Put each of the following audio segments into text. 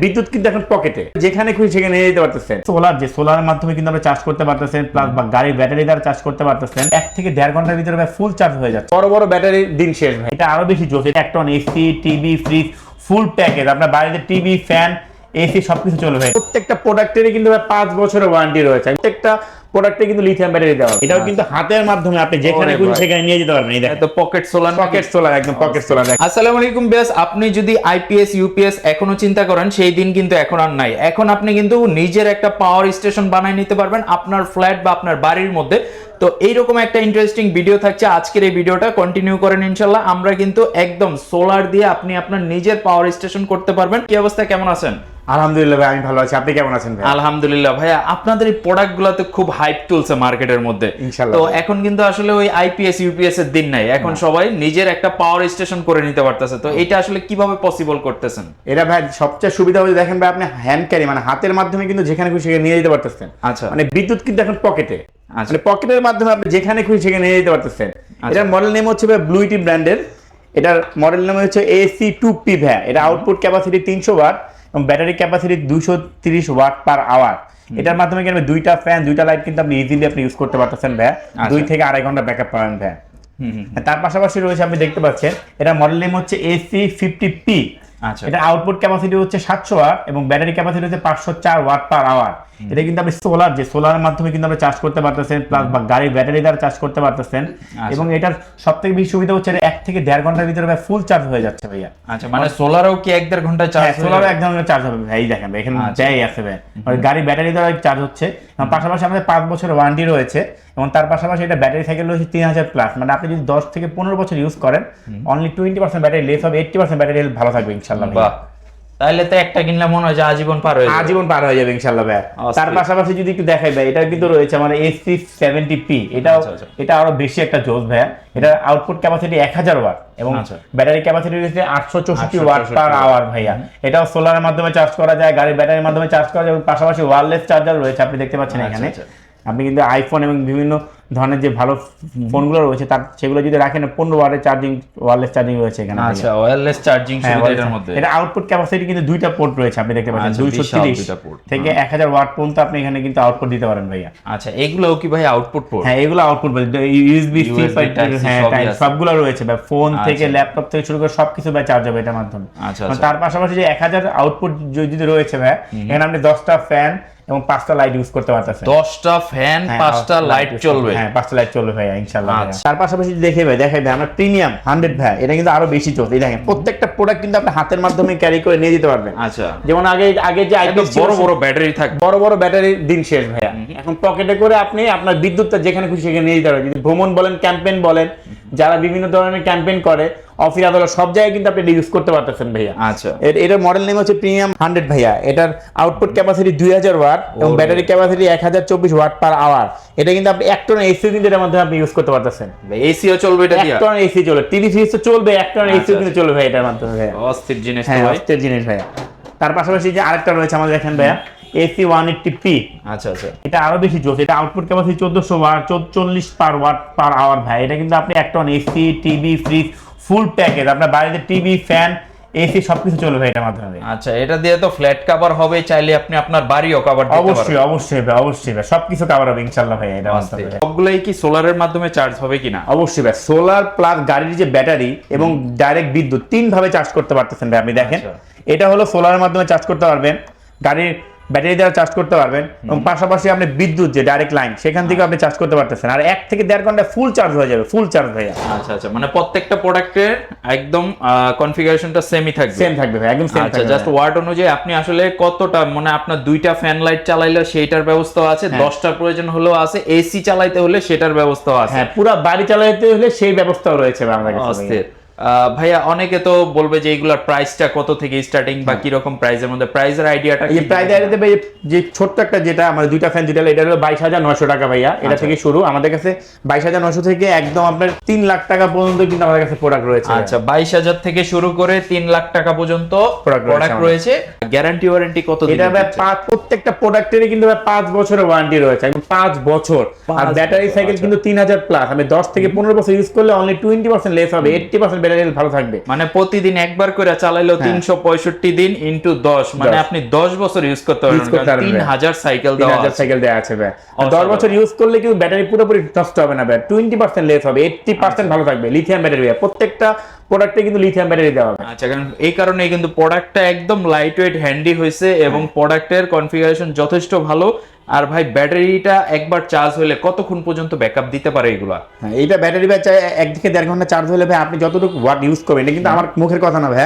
বিদ্যুৎ কিন্তু এখন পকেটে, যেখানে খুশি সেখানে নিয়ে যেতে পারতেছেন। সোলার মাধ্যমে কিন্তু আমরা চার্জ করতে পারতেছেন, প্লাস গাড়ির ব্যাটারি দ্বারা চার্জ করতে পারতেছেন। 1 থেকে 1.5 ঘন্টার ভিতরে ফুল চার্জ হয়ে যাচ্ছে। বড় বড় ব্যাটারির দিন শেষ ভাই। এটা আরো বেশি জোস। এটা একটা AC, TV, fridge, full package. আপনার বাড়িতে টিভি, ফ্যান, এসি সবকিছু চলে ভাই। প্রত্যেকটা প্রোডাক্টেরই কিন্তু 5 বছরের ওয়ারেন্টি রয়েছে। প্রত্যেকটা প্রোডাক্টে কিন্তু লিথিয়াম ব্যাটারি দেওয়া। এটাও কিন্তু হাতের মাধ্যমে আপনি যেখানে খুশি সেখানে নিয়ে যেতে পারবেন। এই দেখেন তো পকেট সোলার একদম পকেট সোলার। আসসালামু আলাইকুম বিয়াস, আপনি যদি আইপিএস ইউপিএস এখনো চিন্তা করেন, সেই দিন কিন্তু এখন আর নাই। এখন আপনি কিন্তু নিজের একটা পাওয়ার স্টেশন বানায় নিতে পারবেন আপনার ফ্ল্যাট বা আপনার বাড়ির মধ্যে। তো এইরকম একটা ইন্টারেস্টিং ভিডিও থাকছে আজকের এই ভিডিওটা, কন্টিনিউ করেন ইনশাল্লাহ। আমরা কিন্তু একদম সোলার দিয়ে আপনি আপনার নিজের পাওয়ার স্টেশন করতে পারবেন। কি অবস্থা, কেমন আছেন? আলহামদুলিল্লাহ ভাই, আমি ভালো আছি। আপনি কেমন আছেন ভাই? আলহামদুলিল্লাহ ভাইয়া, আপনাদের এই প্রোডাক্টগুলোতে খুব হাইপ চলছে মার্কেটের মধ্যে। ইনশাআল্লাহ। তো এখন কিন্তু আসলে ওই আইপিএস ইউপিএস এর দিন নাই, এখন সবাই নিজের একটা পাওয়ার স্টেশন করে নিতে পারতেছে। তো এটা আসলে কিভাবে পসিবল করতেছেন? এটা ভাই সবচেয়ে সুবিধা হচ্ছে, দেখেন ভাই, আপনি হ্যান্ড ক্যারি মানে হাতের মাধ্যমে কিন্তু যেখানে খুশি সেখানে নিয়ে যেতে পারতেছেন। আচ্ছা, মানে বিদ্যুৎ কিন্তু এখন পকেটে, আচ্ছা। মানে পকেটের মাধ্যমে আপনি যেখানে খুশি সেখানে নিয়ে যেতে পারতেছেন। এটার মডেল নেম হচ্ছে ভাই ব্লুইটি ব্র্যান্ডের। এটার মডেল নাম হচ্ছে AC2P ভাই। এটা আউটপুট ক্যাপাসিটি 300 ওয়াট এবং battery capacity 230 watt per hour. এটার মাধ্যমে কিন্তু দুইটা ফ্যান, দুইটা লাইট কিন্তু আপনি ইজিলি আপনি ইউজ করতে পারতেছেন ভাই। 2 থেকে 2.5 ঘন্টা ব্যাকআপ পাবেন ভাই। তার পাশাপাশি রয়েছে, আপনি দেখতে পাচ্ছেন, এটা মডেল নেম হচ্ছে AC50P। আচ্ছা, এটা আউটপুট ক্যাপাসিটি হচ্ছে 700 ওয়াট এবং ব্যাটারি ক্যাপাসিটি হচ্ছে 504 ওয়াট পার আওয়ার। এটা কিন্তু আপনি সোলার মাধ্যমে কিন্তু আপনি চার্জ করতে পারতেছেন, প্লাস গাড়ির ব্যাটারি দ্বারা চার্জ করতে পারতেছেন। এবং এটার সবথেকে বেশি সুবিধা হচ্ছে 1 থেকে 1.5 ঘন্টার ভিতরে ফুল চার্জ হয়ে যাচ্ছে ভাইয়া। আচ্ছা, মানে সোলারও কি 1-1.5 ঘন্টা চার্জ? সোলারও 1 ঘন্টা চার্জ হবে ভাই। এই দেখেন ভাই, এখানে যাই আছে ভাই, মানে গাড়ি ব্যাটারি দ্বারা চার্জ হচ্ছে। পাশাপাশি আমাদের 5 বছরের ওয়ারেন্টি রয়েছে এবং তার পাশাপাশি এটা ব্যাটারি সাইকেল রয়েছে 3000 প্লাস। মানে আপনি যদি 10 থেকে 15 বছর ইউজ করেন, অনলি 20% ব্যাটারি লেস হবে, 80% ব্যাটারি ভালো থাকবে ইনশাআল্লাহ। তাহলে তো একটা কিনলে মনে হয় যে আজীবন পার হয়ে যাবে। আজীবন পার হয়ে যাবে ইনশাআল্লাহ ভাই। তার পাশাপাশি যদি একটু দেখাই ভাই, এটা কিন্তু রয়েছে আমাদের AC70P। এটা আরো বেশি একটা জোস ভাই। এটা আউটপুট ক্যাপাসিটি 1000 ওয়াট এবং ব্যাটারি ক্যাপাসিটি রয়েছে 864 ওয়াট পার আওয়ার ভাইয়া। এটাও সোলারের মাধ্যমে চার্জ করা যায়, গাড়ির ব্যাটারির মাধ্যমে চার্জ করা যায় এবং পাশাপাশি ওয়্যারলেস চার্জার রয়েছে, আপনি দেখতে পাচ্ছেন এখানে। আপনি কিন্তু আইফোন এবং বিভিন্ন ধরনের যে ভালো ফোনগুলো রয়েছে তার সেগুলো যদি রাখেন 15 ওয়াটের চার্জিং, ওয়্যারলেস চার্জিং রয়েছে এখানে। আচ্ছা, ওয়্যারলেস চার্জিং সুবিধা এর মধ্যে। এটা আউটপুট ক্যাপাসিটি কিন্তু দুইটা পোর্ট রয়েছে, আপনি দেখতে পাচ্ছেন। 230 থেকে 1000 ওয়াট পর্যন্ত আপনি এখানে কিন্তু আউটপুট দিতে পারেন ভাইয়া। আচ্ছা, এগুলোও কি ভাই আউটপুট পোর্ট? হ্যাঁ, এগুলো আউটপুট USB C হ্যাঁ সবগুলো রয়েছে ভাই। ফোন থেকে ল্যাপটপ থেকে শুরু করে সবকিছু ভাই চার্জ হবে এটার মাধ্যমে। তার পাশাপাশি যে 1000 আউটপুট যদি রয়েছে ভাই, এখানে আপনি 10টা ফ্যান এবং 5টা লাইট ইউজ করতে পারতেছেন। 10টা ফ্যান, 5টা লাইট চলবে। হ্যাঁ, 5টা লাইট চলবে ভাই ইনশাআল্লাহ। তার পাশাপাশি দেখাই ভাই আমরা প্রিমিয়াম 100 ভাই। এটা কিন্তু আরো বেশি চলছে। এই দেখেন, প্রত্যেকটা প্রোডাক্ট কিন্তু আপনি হাতের মাধ্যমে ক্যারি করে নিয়ে যেতে পারবেন। আচ্ছা, যেমন আগে যে আইপিএস বড় বড় ব্যাটারি থাকে, বড় বড় ব্যাটারির দিন শেষ ভাইয়া। এখন পকেটে করে আপনি আপনার বিদ্যুৎটা যেখানে খুশি সেখানে নিয়ে যেতে পারবেন। যদি ভ্রমণ বলেন, ক্যাম্পেইন বলেন, যারা বিভিন্ন ধরনের ক্যাম্পেইন করে, অফিস আদালত সব জায়গায় কিন্তু আপনি ইউজ করতে পারতেছেন ভাইয়া। আচ্ছা, এটার মডেল নেম হচ্ছে প্রিমিয়াম 100 ভাইয়া। এটার আউটপুট ক্যাপাসিটি 2000 ওয়াট এবং battery capacity 1024 watt per hour. এটা কিন্তু আপনি 1 টন এসি কিন্তু এর মধ্যে আপনি ইউজ করতে পারতেছেন। এসিও চলবে এটা দিয়ে? 1 টন এসি চলবে, টিভি ফ্রিজ তো চলবে, 1 টন এসি কিন্তু চলবে ভাই এটার মাধ্যমে ভাইয়া। অস্থির জিনিস তো ভাই, ভাই, অস্থির জিনিস ভাইয়া। তার পাশাপাশি যে আরেকটা রয়েছে আমাদের এখানে ভাইয়া, AC180P। আচ্ছা আচ্ছা, এটা আরো বেশি জোস। এটা output capacity 1400 watt, 40 per watt per hour ভাই। এটা কিন্তু আপনি 1 ton AC, TV, fridge, full package. আপনার বাড়িতে টিভি, ফ্যান, এসি সবকিছু চলবে ভাই এটার মাধ্যমে। আচ্ছা, এটা দিয়ে তো ফ্ল্যাট কভার হবে, চাইলে আপনি আপনার বাড়িও কভার দিতে পারবেন। অবশ্যই ভাই সবকিছু কভার হবে ইনশাআল্লাহ ভাই এটার মাধ্যমে। সবগুলাই কি সোলারের মাধ্যমে চার্জ হবে কিনা? অবশ্যই ভাই, সোলার প্লাস গাড়ির যে ব্যাটারি এবং ডাইরেক্ট বিদ্যুৎ 3 ভাবে চার্জ করতে পারতেছেন ভাই। আপনি দেখেন, এটা হলো সোলারের মাধ্যমে চার্জ করতে পারবেন, গাড়ির ব্যাটারি দ্বারা চার্জ করতে পারবেন এবং পাশাপাশি আপনি বিদ্যুৎ যে ডাইরেক্ট লাইন সেখান থেকে আপনি চার্জ করতে পারতেছেন। আর 1 থেকে 1.5 ঘন্টা ফুল চার্জ হয়ে যাবে, ফুল চার্জ ভাইয়া। আচ্ছা আচ্ছা, মানে প্রত্যেকটা প্রোডাক্টের একদম কনফিগারেশনটা সেমই থাকবে? সেম থাকবে ভাই, একদম সেম থাকবে। আচ্ছা, জাস্ট ওয়াট অনুযায়ী আপনি আসলে কতটা, মানে আপনার 2টা ফ্যান লাইট চালাইলে সেইটার ব্যবস্থা আছে, 10টার প্রয়োজন হলেও আছে, এসি চালাইতে হলে সেটার ব্যবস্থা আছে। হ্যাঁ, পুরো বাড়ি চালাইতে হলে সেই ব্যবস্থাও রয়েছে আমাদের কাছে। অস্থির ভাইয়া। অনেকে তো বলবে যে এইগুলার প্রাইসটা কত থেকে স্টার্টিং বা কি রকম প্রাইসের মধ্যে, প্রাইসের আইডিয়াটা কি? এই প্রাইস আইডিয়াতে ভাই যে ছোট্ট একটা যেটা আমাদের 2টা ফ্যান যেটা, এটা হলো 22900 টাকা ভাইয়া। এটা থেকে শুরু আমাদের কাছে 22900 থেকে একদম আপনার 3 লাখ টাকা পর্যন্ত কিন্তু আমাদের কাছে প্রোডাক্ট রয়েছে। আচ্ছা, 22000 থেকে শুরু করে 3 লাখ টাকা পর্যন্ত প্রোডাক্ট রয়েছে। গ্যারান্টি ওয়ারেন্টি কত দিন? এটা ভাই প্রত্যেকটা প্রোডাক্টেরই কিন্তু ভাই 5 বছরের ওয়ারেন্টি রয়েছে, একদম 5 বছর। আর ব্যাটারি সাইকেল কিন্তু 3000 প্লাস। আমি 10 থেকে 15 বছর ইউজ করলে অনলি 20% লেস হবে, 80% ব্যাটারি ভালো থাকবে। মানে প্রতিদিন একবার করে চালাইলেও 365 দিন ইনটু 10 মানে আপনি 10 বছর ইউজ করতে পারবেন, 3000 সাইকেল দেওয়া আছে। 3000 সাইকেল দেওয়া আছে ভাই। 10 বছর ইউজ করলে কিন্তু ব্যাটারি পুরোপুরি নষ্ট হবে না ভাই, 20% লেস হবে, 80% ভালো থাকবে। লিথিয়াম ব্যাটারি ভাই, প্রত্যেকটা প্রোডাক্টে কিন্তু লিথিয়াম ব্যাটারি দেওয়া হবে। আচ্ছা, কারণ এই কারণেই কিন্তু প্রোডাক্টটা একদম লাইট ওয়েট হ্যান্ডি হয়েছে এবং প্রোডাক্টের কনফিগারেশন যথেষ্ট ভালো। আর ভাই ব্যাটারিটা একবার চার্জ হলে কতক্ষণ পর্যন্ত ব্যাকআপ দিতে পারে এগুলা? হ্যাঁ, এইটা ব্যাটারি ব্যাচ 1 থেকে 1.5 ঘন্টা চার্জ হলে ভাই আপনি যতটুকু ওয়াট ইউজ করবেন, এটা কিন্তু আমার মুখের কথা না ভাই।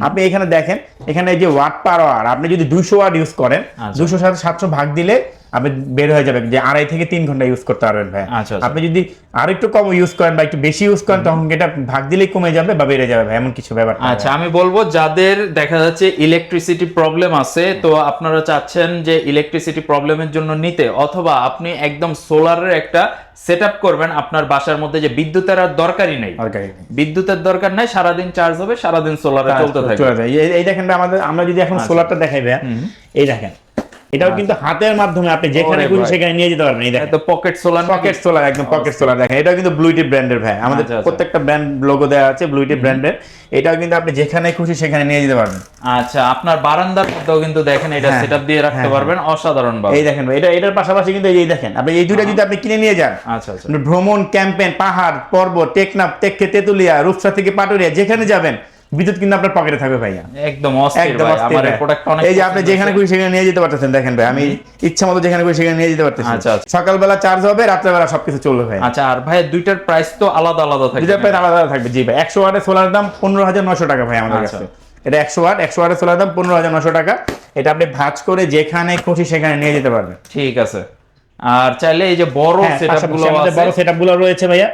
আপনি এখানে দেখেন, এখানে যে ওয়াট পার আওয়ার, আপনি যদি 200 ওয়াট ইউজ করেন, 200 সাথে 700 ভাগ দিলে আপনি বের হয়ে যাবে যে 2.5 থেকে 3 ঘন্টা ইউজ করতে পারবেন ভাই। আপনি যদি আর একটু কম ইউজ করেন বা একটু বেশি ইউজ করেন, তখন এটা ভাগ দিলেই কমে যাবে বা বেড়ে যাবে ভাই, এমন কিছু ব্যাপার। আচ্ছা, আমি বলবো যাদের দেখা যাচ্ছে ইলেকট্রিসিটি প্রবলেম আছে, তো আপনারা চাচ্ছেন যে ইলেকট্রিসিটি প্রবলেমের জন্য নিতে, অথবা আপনি একদম সোলারের একটা সেটআপ করবেন আপনার বাসার মধ্যে, যে বিদ্যুতের আর দরকারই নেই, বিদ্যুতের দরকার নাই, সারাদিন চার্জ হবে, সারাদিন সোলারে চলতে থাকবে। এই দেখেন আমরা যদি এখন সোলারটা দেখাই ভাই, এই দেখেন, এটাও কিন্তু হাতের মাধ্যমে আপনি যেখানে খুশি সেখানে নিয়ে যেতে পারবেন। এই দেখেন, তো পকেট সোলার, একদম পকেট সোলার দেখেন। এটাও কিন্তু ব্লুইটিপ ব্র্যান্ডের ভাই, আমাদের প্রত্যেকটা ব্র্যান্ড লোগো দেওয়া আছে ব্লুইটিপ ব্র্যান্ডের। এটাও কিন্তু আপনি যেখানে খুশি সেখানে নিয়ে যেতে পারবেন। আচ্ছা, আপনার বারান্দার মধ্যেও কিন্তু দেখেন এটা সেটআপ দিয়ে রাখতে পারবেন, অসাধারণ ভাবে। এই দেখেন ভাই, এটার পাশাপাশি কিন্তু এই দেখেন, আপনি এই দুইটা যদি আপনি কিনে নিয়ে যান, আচ্ছা আচ্ছা, ভ্রমণ, ক্যাম্পেইন, পাহাড়, পর্বত, টেকনাফ, তেতুলিয়া, রূপসা থেকে পাটুরিয়া, যেখানে যাবেন বিদ্যুৎ কিন্তু আপনার পকেটে থাকবে ভাইয়া। একদম অস্থির ভাই, আমার এই প্রোডাক্টটা অনেক, এই যে আপনি যেখানে খুশি সেখানে নিয়ে যেতে পারতেছেন। দেখেন ভাই, আমি ইচ্ছা মতো যেখানে খুশি সেখানে নিয়ে যেতে পারতেছি। আচ্ছা, সকালবেলা চার্জ হবে, রাত্রেবেলা সবকিছু চলবে ভাই। আচ্ছা, আর ভাই দুইটার প্রাইস তো আলাদা আলাদা থাকবে? দুইটার প্রাইস আলাদা থাকবে জি ভাই। 100 ওয়াটের সোলার দাম 15,900 টাকা ভাই আমাদের কাছে। এটা 100 ওয়াটের সোলার দাম 15,900 টাকা। এটা আপনি ভাঁজ করে যেখানে খুশি সেখানে নিয়ে যেতে পারবেন। ঠিক আছে। আর চাইলে এই যে বড় সেটআপগুলো আছে, বড় সেটআপগুলো রয়েছে ভাইয়া,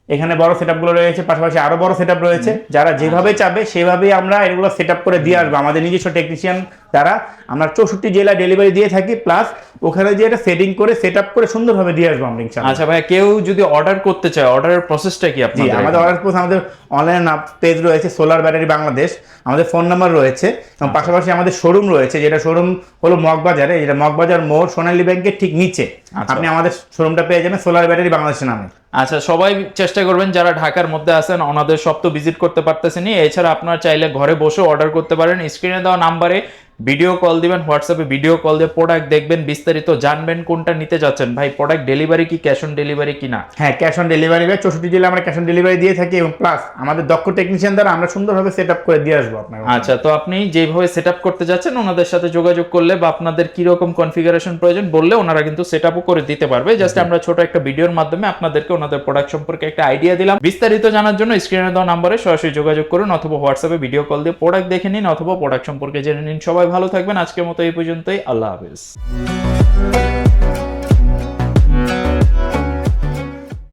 এখানে বড় সেটআপগুলো রয়েছে, পাশাপাশি আরো বড় সেটআপ রয়েছে। যারা যেভাবে চাবে সেভাবেই আমরা এগুলো সেটআপ করে দিয়ে আসবো। আমাদের নিজস্ব টেকনিশিয়ান দ্বারা আমরা 64 জেলায় ডেলিভারি দিয়ে থাকি, প্লাস ওখানে যে এটা সেটিং করে সেটআপ করে সুন্দরভাবে দিয়ে আসবো আমরা ইনশাআল্লাহ। আচ্ছা ভাই, কেউ যদি অর্ডার করতে চায়, অর্ডারের প্রসেসটা কি আপনাদের? আমাদের অর্ডার প্রসেস, আমাদের অনলাইন পেজ রয়েছে সোলার ব্যাটারি বাংলাদেশ, আমাদের ফোন নাম্বার রয়েছে, এবং পাশাপাশি আমাদের শোরুম রয়েছে, যেটা শোরুম হলো মগবাজারে, যেটা মগবাজার মোড় সোনালী ব্যাংকের ঠিক নিচে। আপনি আমাদের শোরুমটা পেয়ে যাবেন সোলার ব্যাটারি বাংলাদেশের নামে। আচ্ছা, সবাই চেষ্টা করবেন যারা ঢাকার মধ্যে আছেন, ওনাদের সব তো ভিজিট করতে পারতেছেন। এছাড়া আপনারা চাইলে ঘরে বসে অর্ডার করতে পারেন। স্ক্রিনে দেওয়া নাম্বারে ভিডিও কল দিবেন, হোয়াটসঅ্যাপে ভিডিও কল দিয়ে প্রোডাক্ট দেখবেন, বিস্তারিত জানবেন কোনটা নিতে যাচ্ছেন। ভাই প্রোডাক্ট ডেলিভারি কি ক্যাশ অন ডেলিভারি কিনা? হ্যাঁ, ক্যাশ অন ডেলিভারি ভাই, 64 জেলায় আমরা ক্যাশ অন ডেলিভারি দিয়ে থাকি, এবং প্লাস আমাদের দক্ষ টেকনিশিয়ান দ্বারা আমরা সুন্দরভাবে সেটআপ করে দিয়ে আসবো আপনার। আচ্ছা, তো আপনি যেভাবে সেটআপ করতে যাচ্ছেন ওনাদের সাথে যোগাযোগ করলে বা আপনাদের কি রকম কনফিগারেশন প্রয়োজন বললে ওনারা কিন্তু সেটআপও করে দিতে পারবে। জাস্ট আমরা ছোট একটা ভিডিওর মাধ্যমে আপনাদেরকে ওনাদের প্রোডাক্ট সম্পর্কে একটা আইডিয়া দিলাম। বিস্তারিত জানার জন্য স্ক্রিনে দেওয়া নম্বরে সরাসরি যোগাযোগ করুন, অথবা হোয়াটসঅ্যাপে ভিডিও কল দিয়ে প্রোডাক্ট দেখে নিন, অথবা প্রোডাক্ট সম্পর্কে জেনে নিন। সবাই ভালো থাকবেন। আজকের মতো এই পর্যন্তই। আল্লাহ হাফেজ।